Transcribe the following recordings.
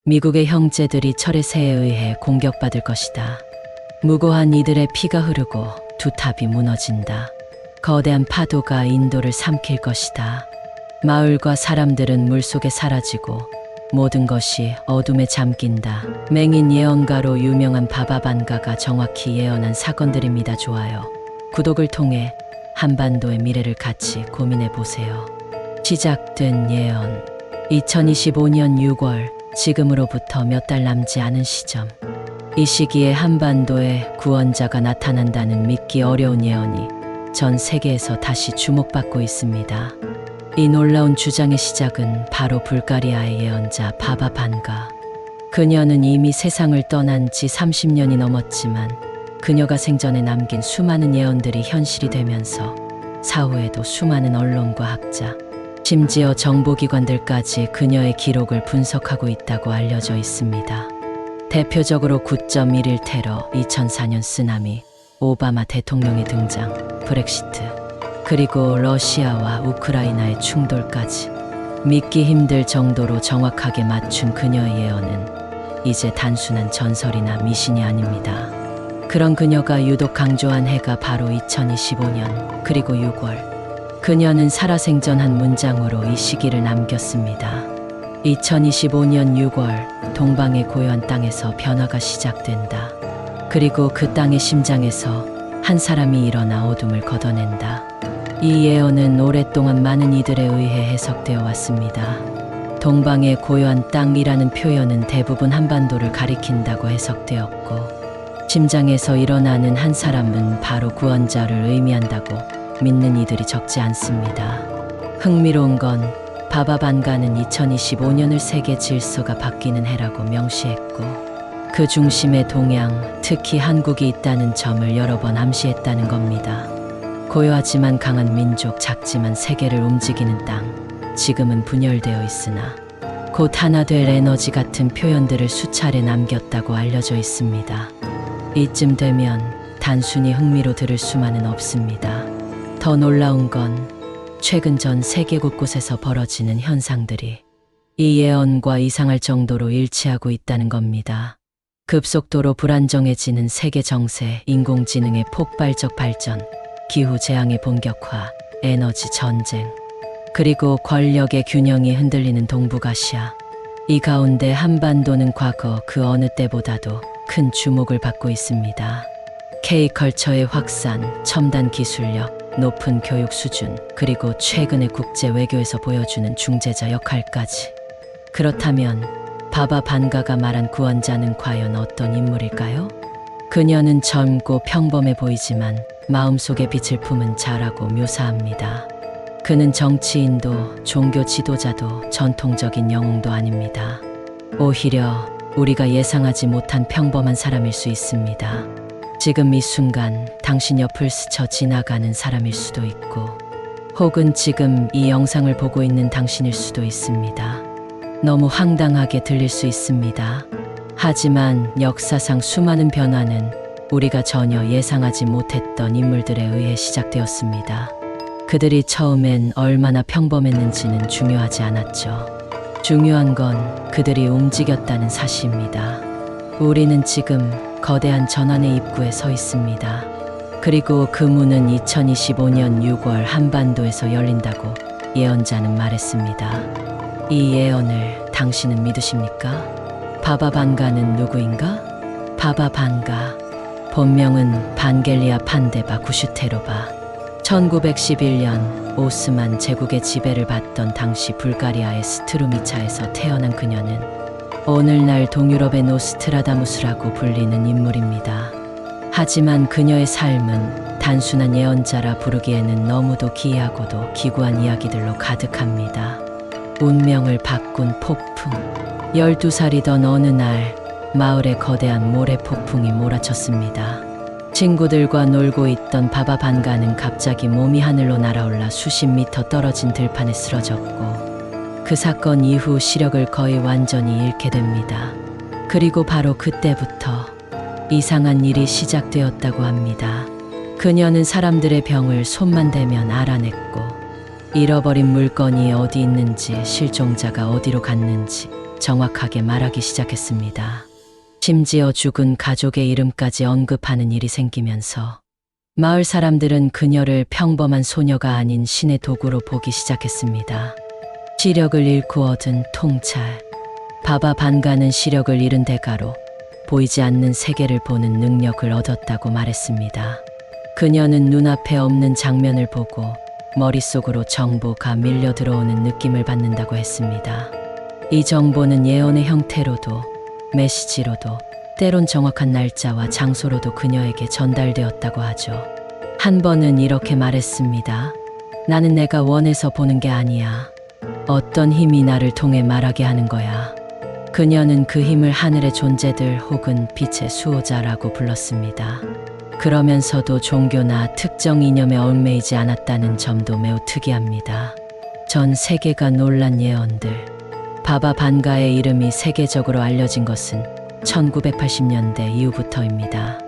미국의 형제들이 철의 새에 의해 공격받을 것이다. 무고한 이들의 피가 흐르고 두 탑이 무너진다. 거대한 파도가 인도를 삼킬 것이다. 마을과 사람들은 물속에 사라지고 모든 것이 어둠에 잠긴다. 맹인 예언가로 유명한 바바반가가 정확히 예언한 사건들입니다. 좋아요. 구독을 통해 한반도의 미래를 같이 고민해 보세요. 시작된 예언. 2025년 6월, 지금으로부터 몇 달 남지 않은 시점. 이 시기에 한반도에 구원자가 나타난다는 믿기 어려운 예언이 전 세계에서 다시 주목받고 있습니다. 이 놀라운 주장의 시작은 바로 불가리아의 예언자 바바반가. 그녀는 이미 세상을 떠난 지 30년이 넘었지만 그녀가 생전에 남긴 수많은 예언들이 현실이 되면서 사후에도 수많은 언론과 학자, 심지어 정보기관들까지 그녀의 기록을 분석하고 있다고 알려져 있습니다. 대표적으로 9.11 테러, 2004년 쓰나미, 오바마 대통령의 등장, 브렉시트, 그리고 러시아와 우크라이나의 충돌까지 믿기 힘들 정도로 정확하게 맞춘 그녀의 예언은 이제 단순한 전설이나 미신이 아닙니다. 그런 그녀가 유독 강조한 해가 바로 2025년 그리고 6월. 그녀는 살아생전 한 문장으로 이 시기를 남겼습니다. 2025년 6월, 동방의 고요한 땅에서 변화가 시작된다. 그리고 그 땅의 심장에서 한 사람이 일어나 어둠을 걷어낸다. 이 예언은 오랫동안 많은 이들에 의해 해석되어 왔습니다. 동방의 고요한 땅이라는 표현은 대부분 한반도를 가리킨다고 해석되었고, 심장에서 일어나는 한 사람은 바로 구원자를 의미한다고 믿는 이들이 적지 않습니다. 흥미로운 건 바바반가는 2025년을 세계 질서가 바뀌는 해라고 명시했고, 그 중심에 동양, 특히 한국이 있다는 점을 여러 번 암시했다는 겁니다. 고요하지만 강한 민족, 작지만 세계를 움직이는 땅, 지금은 분열되어 있으나 곧 하나 될 에너지 같은 표현들을 수차례 남겼다고 알려져 있습니다. 이쯤 되면 단순히 흥미로 들을 수만은 없습니다. 더 놀라운 건 최근 전 세계 곳곳에서 벌어지는 현상들이 이 예언과 이상할 정도로 일치하고 있다는 겁니다. 급속도로 불안정해지는 세계 정세, 인공지능의 폭발적 발전, 기후재앙의 본격화, 에너지 전쟁, 그리고 권력의 균형이 흔들리는 동북아시아. 이 가운데 한반도는 과거 그 어느 때보다도 큰 주목을 받고 있습니다. K컬처의 확산, 첨단 기술력, 높은 교육 수준, 그리고 최근의 국제 외교에서 보여주는 중재자 역할까지. 그렇다면 바바반가가 말한 구원자는 과연 어떤 인물일까요? 그녀는 젊고 평범해 보이지만 마음속에 빛을 품은 자라고 묘사합니다. 그는 정치인도 종교 지도자도 전통적인 영웅도 아닙니다. 오히려 우리가 예상하지 못한 평범한 사람일 수 있습니다. 지금 이 순간 당신 옆을 스쳐 지나가는 사람일 수도 있고, 혹은 지금 이 영상을 보고 있는 당신일 수도 있습니다. 너무 황당하게 들릴 수 있습니다. 하지만 역사상 수많은 변화는 우리가 전혀 예상하지 못했던 인물들에 의해 시작되었습니다. 그들이 처음엔 얼마나 평범했는지는 중요하지 않았죠. 중요한 건 그들이 움직였다는 사실입니다. 우리는 지금 거대한 전환의 입구에 서 있습니다. 그리고 그 문은 2025년 6월 한반도에서 열린다고 예언자는 말했습니다. 이 예언을 당신은 믿으십니까? 바바반가는 누구인가? 바바반가, 본명은 반겔리아 판데바 구슈테로바. 1911년 오스만 제국의 지배를 받던 당시 불가리아의 스트루미차에서 태어난 그녀는 오늘날 동유럽의 노스트라다무스라고 불리는 인물입니다. 하지만 그녀의 삶은 단순한 예언자라 부르기에는 너무도 기이하고도 기구한 이야기들로 가득합니다. 운명을 바꾼 폭풍. 12살이던 어느 날 마을에 거대한 모래 폭풍이 몰아쳤습니다. 친구들과 놀고 있던 바바반가는 갑자기 몸이 하늘로 날아올라 수십 미터 떨어진 들판에 쓰러졌고, 그 사건 이후 시력을 거의 완전히 잃게 됩니다. 그리고 바로 그때부터 이상한 일이 시작되었다고 합니다. 그녀는 사람들의 병을 손만 대면 알아냈고, 잃어버린 물건이 어디 있는지, 실종자가 어디로 갔는지, 정확하게 말하기 시작했습니다. 심지어 죽은 가족의 이름까지 언급하는 일이 생기면서 마을 사람들은 그녀를 평범한 소녀가 아닌 신의 도구로 보기 시작했습니다. 시력을 잃고 얻은 통찰. 바바 반가는 시력을 잃은 대가로 보이지 않는 세계를 보는 능력을 얻었다고 말했습니다. 그녀는 눈앞에 없는 장면을 보고 머릿속으로 정보가 밀려 들어오는 느낌을 받는다고 했습니다. 이 정보는 예언의 형태로도 메시지로도 때론 정확한 날짜와 장소로도 그녀에게 전달되었다고 하죠. 한 번은 이렇게 말했습니다. 나는 내가 원해서 보는 게 아니야. 어떤 힘이 나를 통해 말하게 하는 거야. 그녀는 그 힘을 하늘의 존재들 혹은 빛의 수호자라고 불렀습니다. 그러면서도 종교나 특정 이념에 얽매이지 않았다는 점도 매우 특이합니다. 전 세계가 놀란 예언들. 바바 반가의 이름이 세계적으로 알려진 것은 1980년대 이후부터입니다.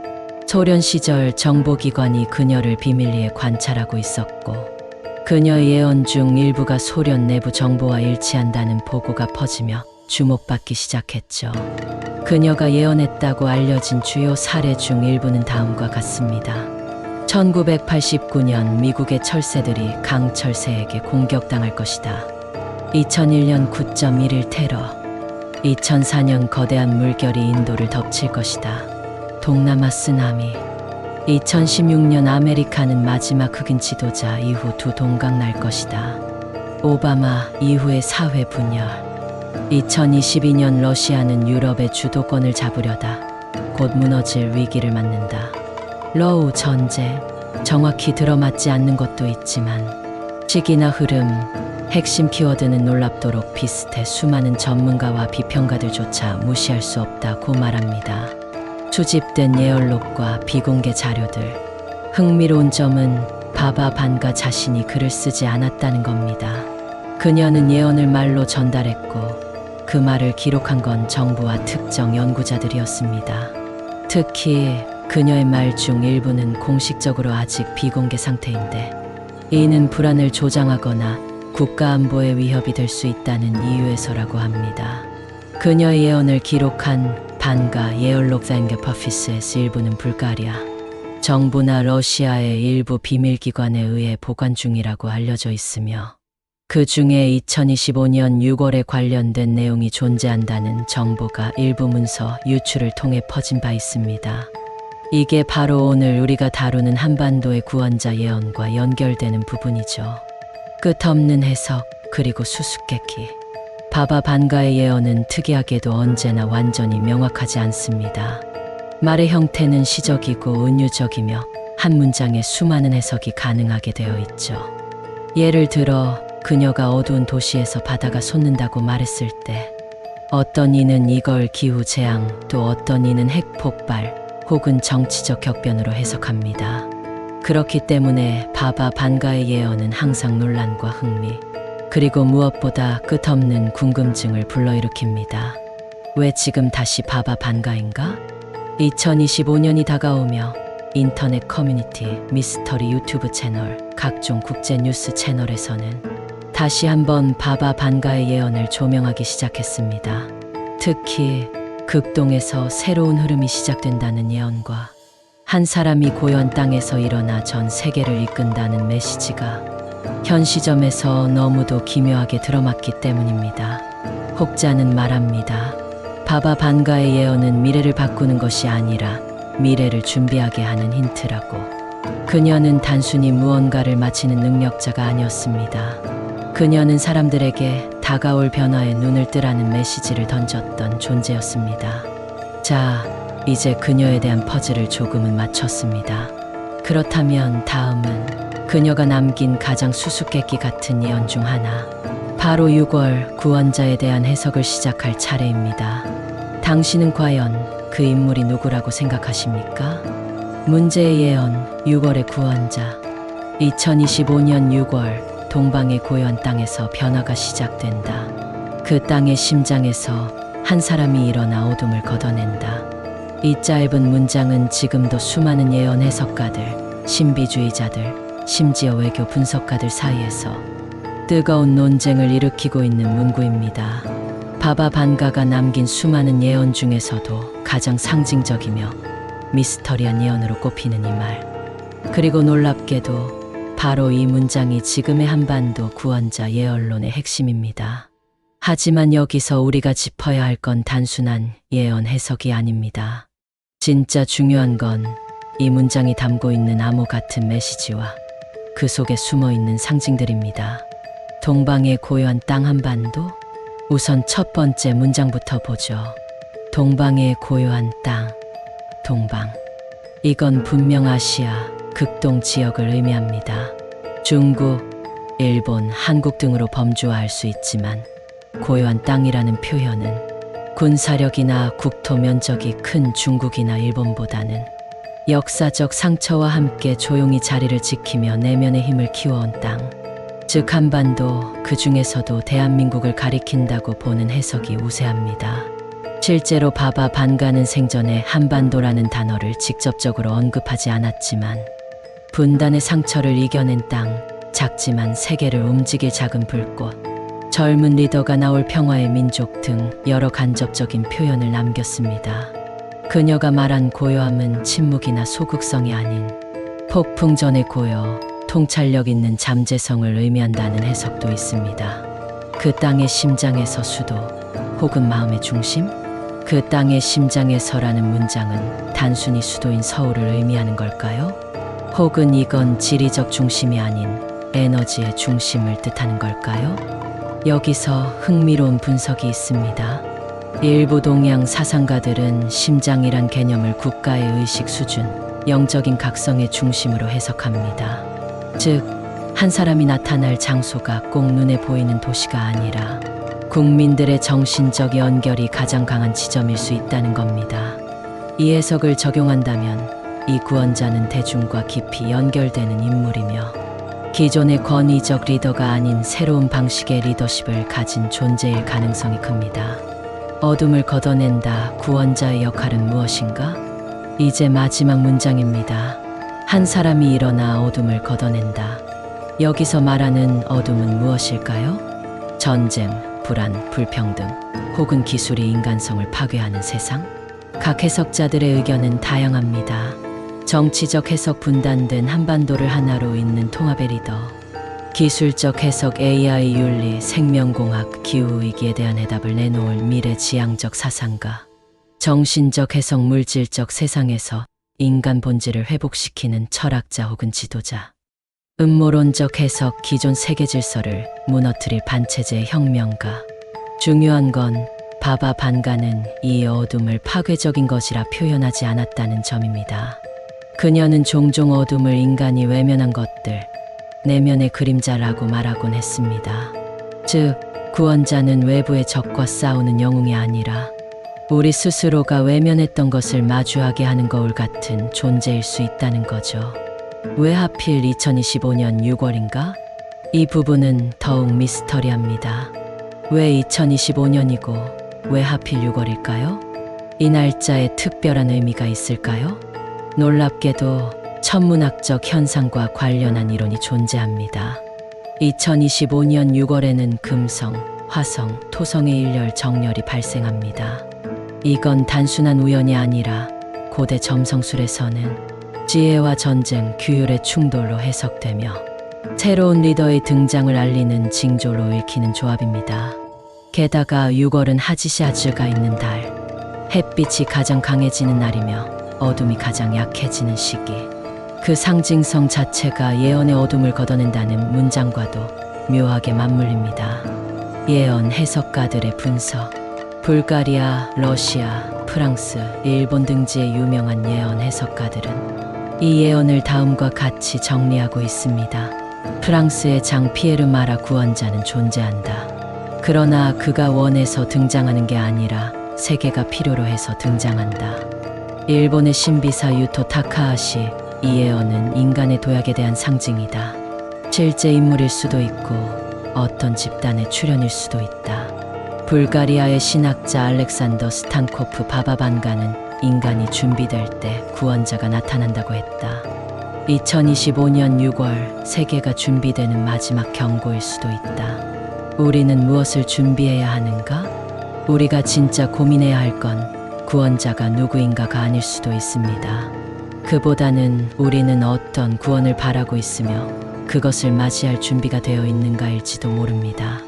소련 시절 정보기관이 그녀를 비밀리에 관찰하고 있었고 그녀의 예언 중 일부가 소련 내부 정보와 일치한다는 보고가 퍼지며 주목받기 시작했죠. 그녀가 예언했다고 알려진 주요 사례 중 일부는 다음과 같습니다. 1989년 미국의 철새들이 강철새에게 공격당할 것이다. 2001년 9.11 테러. 2004년 거대한 물결이 인도를 덮칠 것이다. 동남아 쓰나미. 2016년 아메리카는 마지막 흑인 지도자 이후 두 동강 날 것이다. 오바마 이후의 사회 분열. 2022년 러시아는 유럽의 주도권을 잡으려다 곧 무너질 위기를 맞는다. 러우 전쟁. 정확히 들어맞지 않는 것도 있지만 시기나 흐름, 핵심 키워드는 놀랍도록 비슷해 수많은 전문가와 비평가들조차 무시할 수 없다고 말합니다. 수집된 예언록과 비공개 자료들. 흥미로운 점은 바바 반가 자신이 글을 쓰지 않았다는 겁니다. 그녀는 예언을 말로 전달했고 그 말을 기록한 건 정부와 특정 연구자들이었습니다. 특히 그녀의 말 중 일부는 공식적으로 아직 비공개 상태인데 이는 불안을 조장하거나 국가안보에 위협이 될 수 있다는 이유에서라고 합니다. 그녀의 예언을 기록한 반가 예언록 자인게퍼피스에서 일부는 불가리아, 정부나 러시아의 일부 비밀기관에 의해 보관 중이라고 알려져 있으며 그 중에 2025년 6월에 관련된 내용이 존재한다는 정보가 일부 문서 유출을 통해 퍼진 바 있습니다. 이게 바로 오늘 우리가 다루는 한반도의 구원자 예언과 연결되는 부분이죠. 끝없는 해석 그리고 수수께끼. 바바 반가의 예언은 특이하게도 언제나 완전히 명확하지 않습니다. 말의 형태는 시적이고 은유적이며 한 문장에 수많은 해석이 가능하게 되어 있죠. 예를 들어 그녀가 어두운 도시에서 바다가 솟는다고 말했을 때 어떤 이는 이걸 기후재앙, 또 어떤 이는 핵폭발 혹은 정치적 격변으로 해석합니다. 그렇기 때문에 바바 반가의 예언은 항상 논란과 흥미, 그리고 무엇보다 끝없는 궁금증을 불러일으킵니다. 왜 지금 다시 바바 반가인가? 2025년이 다가오며 인터넷 커뮤니티, 미스터리 유튜브 채널, 각종 국제 뉴스 채널에서는 다시 한번 바바 반가의 예언을 조명하기 시작했습니다. 특히 극동에서 새로운 흐름이 시작된다는 예언과 한 사람이 고요한 땅에서 일어나 전 세계를 이끈다는 메시지가 현 시점에서 너무도 기묘하게 들어맞기 때문입니다. 혹자는 말합니다. 바바 반가의 예언은 미래를 바꾸는 것이 아니라 미래를 준비하게 하는 힌트라고. 그녀는 단순히 무언가를 맞히는 능력자가 아니었습니다. 그녀는 사람들에게 다가올 변화에 눈을 뜨라는 메시지를 던졌던 존재였습니다. 자, 이제 그녀에 대한 퍼즐을 조금은 맞췄습니다. 그렇다면 다음은 그녀가 남긴 가장 수수께끼 같은 예언 중 하나, 바로 6월 구원자에 대한 해석을 시작할 차례입니다. 당신은 과연 그 인물이 누구라고 생각하십니까? 문제의 예언, 6월의 구원자. 2025년 6월 동방의 고요한 땅에서 변화가 시작된다. 그 땅의 심장에서 한 사람이 일어나 어둠을 걷어낸다. 이 짧은 문장은 지금도 수많은 예언 해석가들, 신비주의자들, 심지어 외교 분석가들 사이에서 뜨거운 논쟁을 일으키고 있는 문구입니다. 바바 반가가 남긴 수많은 예언 중에서도 가장 상징적이며 미스터리한 예언으로 꼽히는 이 말. 그리고 놀랍게도 바로 이 문장이 지금의 한반도 구원자 예언론의 핵심입니다. 하지만 여기서 우리가 짚어야 할 건 단순한 예언 해석이 아닙니다. 진짜 중요한 건 이 문장이 담고 있는 암호 같은 메시지와 그 속에 숨어 있는 상징들입니다. 동방의 고요한 땅 한반도? 우선 첫 번째 문장부터 보죠. 동방의 고요한 땅, 동방. 이건 분명 아시아, 극동 지역을 의미합니다. 중국, 일본, 한국 등으로 범주화할 수 있지만 고요한 땅이라는 표현은 군사력이나 국토 면적이 큰 중국이나 일본보다는 역사적 상처와 함께 조용히 자리를 지키며 내면의 힘을 키워온 땅, 즉 한반도, 그 중에서도 대한민국을 가리킨다고 보는 해석이 우세합니다. 실제로 바바 반가는 생전에 한반도라는 단어를 직접적으로 언급하지 않았지만 분단의 상처를 이겨낸 땅, 작지만 세계를 움직일 작은 불꽃, 젊은 리더가 나올 평화의 민족 등 여러 간접적인 표현을 남겼습니다. 그녀가 말한 고요함은 침묵이나 소극성이 아닌 폭풍 전의 고요, 통찰력 있는 잠재성을 의미한다는 해석도 있습니다. 그 땅의 심장에서 수도, 혹은 마음의 중심? 그 땅의 심장에서라는 문장은 단순히 수도인 서울을 의미하는 걸까요? 혹은 이건 지리적 중심이 아닌 에너지의 중심을 뜻하는 걸까요? 여기서 흥미로운 분석이 있습니다. 일부 동양 사상가들은 심장이란 개념을 국가의 의식 수준, 영적인 각성의 중심으로 해석합니다. 즉, 한 사람이 나타날 장소가 꼭 눈에 보이는 도시가 아니라 국민들의 정신적 연결이 가장 강한 지점일 수 있다는 겁니다. 이 해석을 적용한다면 이 구원자는 대중과 깊이 연결되는 인물이며 기존의 권위적 리더가 아닌 새로운 방식의 리더십을 가진 존재일 가능성이 큽니다. 어둠을 걷어낸다. 구원자의 역할은 무엇인가? 이제 마지막 문장입니다. 한 사람이 일어나 어둠을 걷어낸다. 여기서 말하는 어둠은 무엇일까요? 전쟁, 불안, 불평등, 혹은 기술이 인간성을 파괴하는 세상? 각 해석자들의 의견은 다양합니다. 정치적 해석 분단된 한반도를 하나로 잇는 통합의 리더, 기술적 해석 AI 윤리, 생명공학, 기후위기에 대한 해답을 내놓을 미래지향적 사상가, 정신적 해석 물질적 세상에서 인간 본질을 회복시키는 철학자 혹은 지도자, 음모론적 해석 기존 세계 질서를 무너뜨릴 반체제의 혁명가. 중요한 건 바바 반가는 이 어둠을 파괴적인 것이라 표현하지 않았다는 점입니다. 그녀는 종종 어둠을 인간이 외면한 것들, 내면의 그림자라고 말하곤 했습니다. 즉, 구원자는 외부의 적과 싸우는 영웅이 아니라 우리 스스로가 외면했던 것을 마주하게 하는 거울 같은 존재일 수 있다는 거죠. 왜 하필 2025년 6월인가? 이 부분은 더욱 미스터리합니다. 왜 2025년이고 왜 하필 6월일까요? 이 날짜에 특별한 의미가 있을까요? 놀랍게도 천문학적 현상과 관련한 이론이 존재합니다. 2025년 6월에는 금성, 화성, 토성의 일렬 정렬이 발생합니다. 이건 단순한 우연이 아니라 고대 점성술에서는 지혜와 전쟁, 규율의 충돌로 해석되며 새로운 리더의 등장을 알리는 징조로 읽히는 조합입니다. 게다가 6월은 하지샤즈가 있는 달, 햇빛이 가장 강해지는 날이며 어둠이 가장 약해지는 시기. 그 상징성 자체가 예언의 어둠을 걷어낸다는 문장과도 묘하게 맞물립니다. 예언 해석가들의 분석. 불가리아, 러시아, 프랑스, 일본 등지의 유명한 예언 해석가들은 이 예언을 다음과 같이 정리하고 있습니다. 프랑스의 장 피에르 마라 구원자는 존재한다. 그러나 그가 원해서 등장하는 게 아니라 세계가 필요로 해서 등장한다. 일본의 신비사 유토 타카하시, 이 예언은 인간의 도약에 대한 상징이다. 실제 인물일 수도 있고 어떤 집단의 출현일 수도 있다. 불가리아의 신학자 알렉산더 스탄코프 바바반가는 인간이 준비될 때 구원자가 나타난다고 했다. 2025년 6월, 세계가 준비되는 마지막 경고일 수도 있다. 우리는 무엇을 준비해야 하는가? 우리가 진짜 고민해야 할 건 구원자가 누구인가가 아닐 수도 있습니다. 그보다는 우리는 어떤 구원을 바라고 있으며 그것을 맞이할 준비가 되어 있는가일지도 모릅니다.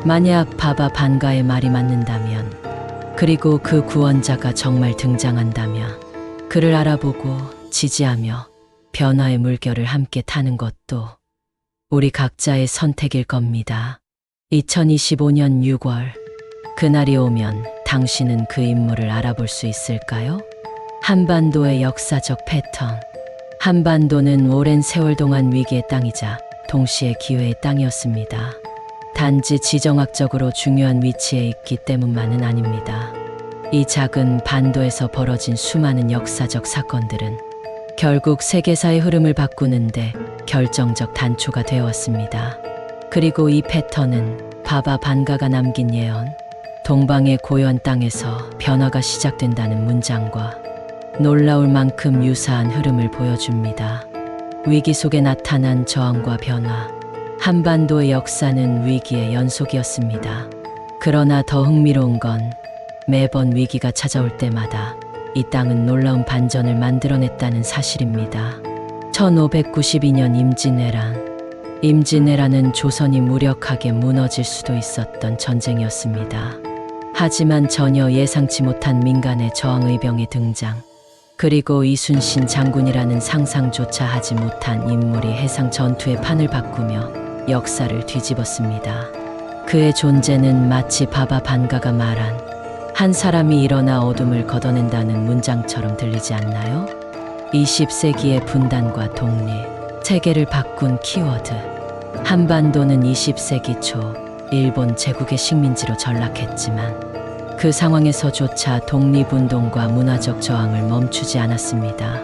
만약 바바 반가의 말이 맞는다면, 그리고 그 구원자가 정말 등장한다면, 그를 알아보고 지지하며 변화의 물결을 함께 타는 것도 우리 각자의 선택일 겁니다. 2025년 6월, 그날이 오면 당신은 그 인물을 알아볼 수 있을까요? 한반도의 역사적 패턴. 한반도는 오랜 세월 동안 위기의 땅이자 동시에 기회의 땅이었습니다. 단지 지정학적으로 중요한 위치에 있기 때문만은 아닙니다. 이 작은 반도에서 벌어진 수많은 역사적 사건들은 결국 세계사의 흐름을 바꾸는데 결정적 단초가 되어왔습니다. 그리고 이 패턴은 바바 반가가 남긴 예언, 동방의 고요한 땅에서 변화가 시작된다는 문장과 놀라울 만큼 유사한 흐름을 보여줍니다. 위기 속에 나타난 저항과 변화. 한반도의 역사는 위기의 연속이었습니다. 그러나 더 흥미로운 건 매번 위기가 찾아올 때마다 이 땅은 놀라운 반전을 만들어냈다는 사실입니다. 1592년 임진왜란은 조선이 무력하게 무너질 수도 있었던 전쟁이었습니다. 하지만 전혀 예상치 못한 민간의 저항의병의 등장, 그리고 이순신 장군이라는 상상조차 하지 못한 인물이 해상 전투의 판을 바꾸며 역사를 뒤집었습니다. 그의 존재는 마치 바바 반가가 말한 한 사람이 일어나 어둠을 걷어낸다는 문장처럼 들리지 않나요? 20세기의 분단과 독립, 세계를 바꾼 키워드. 한반도는 20세기 초 일본 제국의 식민지로 전락했지만 그 상황에서조차 독립운동과 문화적 저항을 멈추지 않았습니다.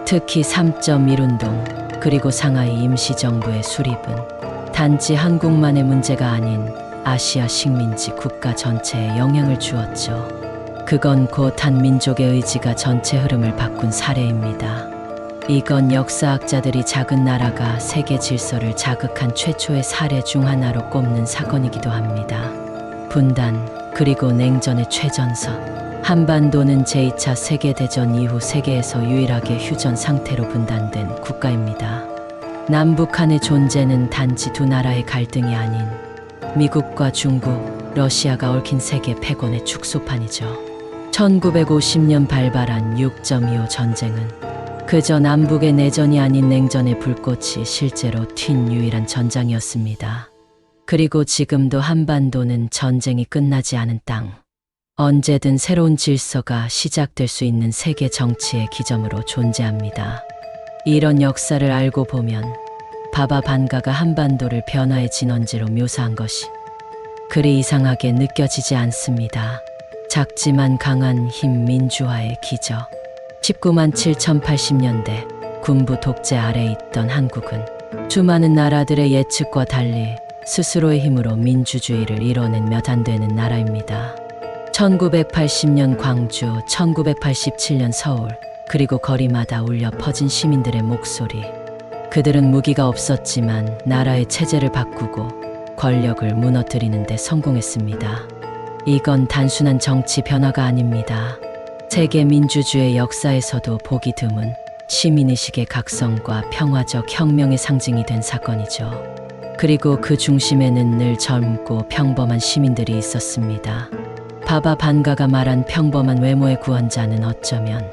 특히 3.1운동, 그리고 상하이 임시정부의 수립은 단지 한국만의 문제가 아닌 아시아 식민지 국가 전체에 영향을 주었죠. 그건 곧 한 민족의 의지가 전체 흐름을 바꾼 사례입니다. 이건 역사학자들이 작은 나라가 세계 질서를 자극한 최초의 사례 중 하나로 꼽는 사건이기도 합니다. 분단, 그리고 냉전의 최전선. 한반도는 제2차 세계대전 이후 세계에서 유일하게 휴전 상태로 분단된 국가입니다. 남북한의 존재는 단지 두 나라의 갈등이 아닌 미국과 중국, 러시아가 얽힌 세계 패권의 축소판이죠. 1950년 발발한 6.25 전쟁은 그저 남북의 내전이 아닌 냉전의 불꽃이 실제로 튄 유일한 전장이었습니다. 그리고 지금도 한반도는 전쟁이 끝나지 않은 땅, 언제든 새로운 질서가 시작될 수 있는 세계 정치의 기점으로 존재합니다. 이런 역사를 알고 보면 바바 반가가 한반도를 변화의 진원지로 묘사한 것이 그리 이상하게 느껴지지 않습니다. 작지만 강한 힘 민주화의 기적. 19만 7,080년대 군부 독재 아래 있던 한국은 수많은 나라들의 예측과 달리 스스로의 힘으로 민주주의를 이뤄낸 몇 안 되는 나라입니다. 1980년 광주, 1987년 서울, 그리고 거리마다 울려 퍼진 시민들의 목소리. 그들은 무기가 없었지만 나라의 체제를 바꾸고 권력을 무너뜨리는 데 성공했습니다. 이건 단순한 정치 변화가 아닙니다. 세계 민주주의 역사에서도 보기 드문 시민의식의 각성과 평화적 혁명의 상징이 된 사건이죠. 그리고 그 중심에는 늘 젊고 평범한 시민들이 있었습니다. 바바 반가가 말한 평범한 외모의 구원자는 어쩌면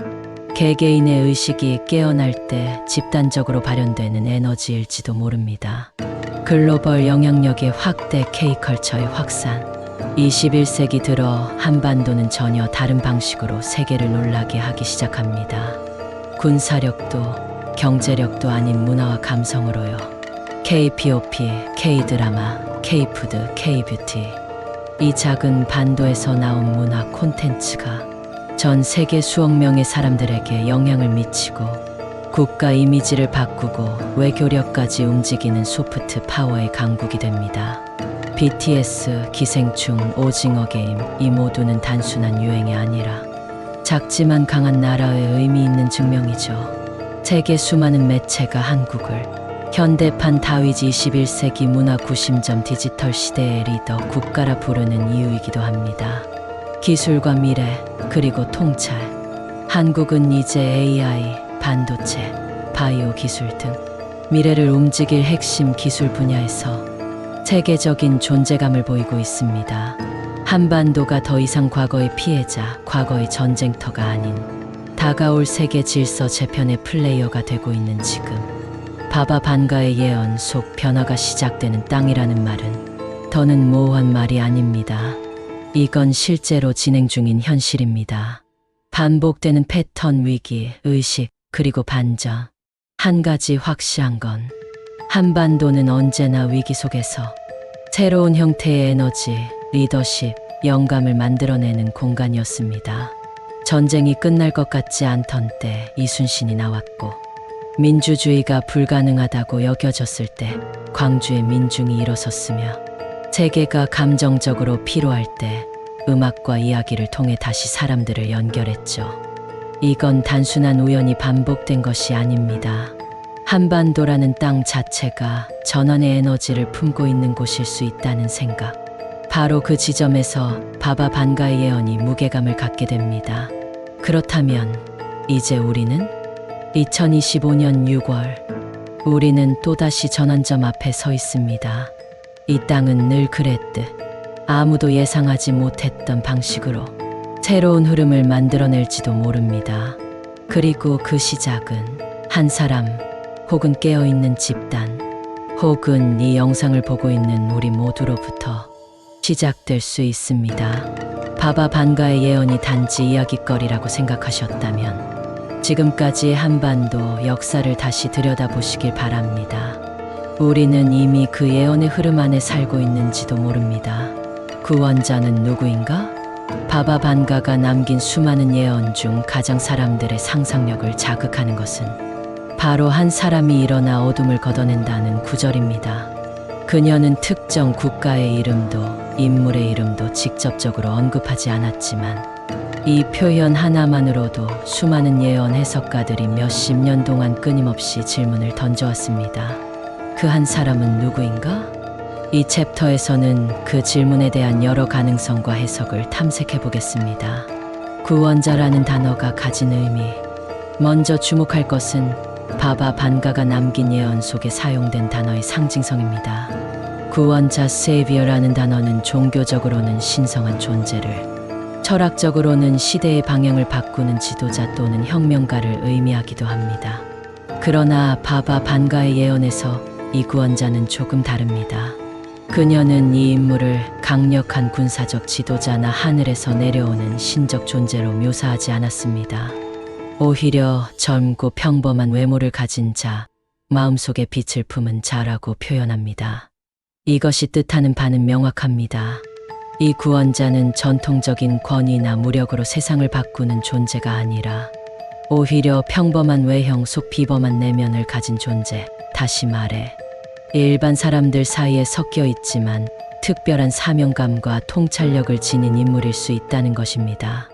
개개인의 의식이 깨어날 때 집단적으로 발현되는 에너지일지도 모릅니다. 글로벌 영향력의 확대, K컬처의 확산. 21세기 들어 한반도는 전혀 다른 방식으로 세계를 놀라게 하기 시작합니다. 군사력도 경제력도 아닌 문화와 감성으로요. K-POP, K-드라마, K-푸드, K-뷰티. 이 작은 반도에서 나온 문화 콘텐츠가 전 세계 수억 명의 사람들에게 영향을 미치고 국가 이미지를 바꾸고 외교력까지 움직이는 소프트 파워의 강국이 됩니다. BTS, 기생충, 오징어 게임, 이 모두는 단순한 유행이 아니라 작지만 강한 나라의 의미 있는 증명이죠. 세계 수많은 매체가 한국을 현대판 다위지 21세기 문화 구심점 디지털 시대의 리더 국가라 부르는 이유이기도 합니다. 기술과 미래, 그리고 통찰. 한국은 이제 AI, 반도체, 바이오 기술 등 미래를 움직일 핵심 기술 분야에서 세계적인 존재감을 보이고 있습니다. 한반도가 더 이상 과거의 피해자, 과거의 전쟁터가 아닌 다가올 세계 질서 재편의 플레이어가 되고 있는 지금, 바바 반가의 예언 속 변화가 시작되는 땅이라는 말은 더는 모호한 말이 아닙니다. 이건 실제로 진행 중인 현실입니다. 반복되는 패턴, 위기, 의식, 그리고 반전. 한 가지 확실한 건 한반도는 언제나 위기 속에서 새로운 형태의 에너지, 리더십, 영감을 만들어내는 공간이었습니다. 전쟁이 끝날 것 같지 않던 때 이순신이 나왔고, 민주주의가 불가능하다고 여겨졌을 때 광주의 민중이 일어섰으며, 세계가 감정적으로 피로할 때 음악과 이야기를 통해 다시 사람들을 연결했죠. 이건 단순한 우연이 반복된 것이 아닙니다. 한반도라는 땅 자체가 전환의 에너지를 품고 있는 곳일 수 있다는 생각. 바로 그 지점에서 바바 반가의 예언이 무게감을 갖게 됩니다. 그렇다면 이제 우리는 2025년 6월, 우리는 또다시 전환점 앞에 서 있습니다. 이 땅은 늘 그랬듯 아무도 예상하지 못했던 방식으로 새로운 흐름을 만들어낼지도 모릅니다. 그리고 그 시작은 한 사람, 혹은 깨어있는 집단, 혹은 이 영상을 보고 있는 우리 모두로부터 시작될 수 있습니다. 바바 반가의 예언이 단지 이야깃거리라고 생각하셨다면 지금까지의 한반도 역사를 다시 들여다보시길 바랍니다. 우리는 이미 그 예언의 흐름 안에 살고 있는지도 모릅니다. 구원자는 누구인가? 바바 반가가 남긴 수많은 예언 중 가장 사람들의 상상력을 자극하는 것은 바로 한 사람이 일어나 어둠을 걷어낸다는 구절입니다. 그녀는 특정 국가의 이름도 인물의 이름도 직접적으로 언급하지 않았지만 이 표현 하나만으로도 수많은 예언 해석가들이 몇십 년 동안 끊임없이 질문을 던져왔습니다. 그 한 사람은 누구인가? 이 챕터에서는 그 질문에 대한 여러 가능성과 해석을 탐색해 보겠습니다. 구원자라는 단어가 가진 의미. 먼저 주목할 것은 바바 반가가 남긴 예언 속에 사용된 단어의 상징성입니다. 구원자 세비어라는 단어는 종교적으로는 신성한 존재를, 철학적으로는 시대의 방향을 바꾸는 지도자 또는 혁명가를 의미하기도 합니다. 그러나 바바 반가의 예언에서 이 구원자는 조금 다릅니다. 그녀는 이 인물을 강력한 군사적 지도자나 하늘에서 내려오는 신적 존재로 묘사하지 않았습니다. 오히려 젊고 평범한 외모를 가진 자, 마음속에 빛을 품은 자라고 표현합니다. 이것이 뜻하는 바는 명확합니다. 이 구원자는 전통적인 권위나 무력으로 세상을 바꾸는 존재가 아니라 오히려 평범한 외형 속 비범한 내면을 가진 존재, 다시 말해 일반 사람들 사이에 섞여 있지만 특별한 사명감과 통찰력을 지닌 인물일 수 있다는 것입니다.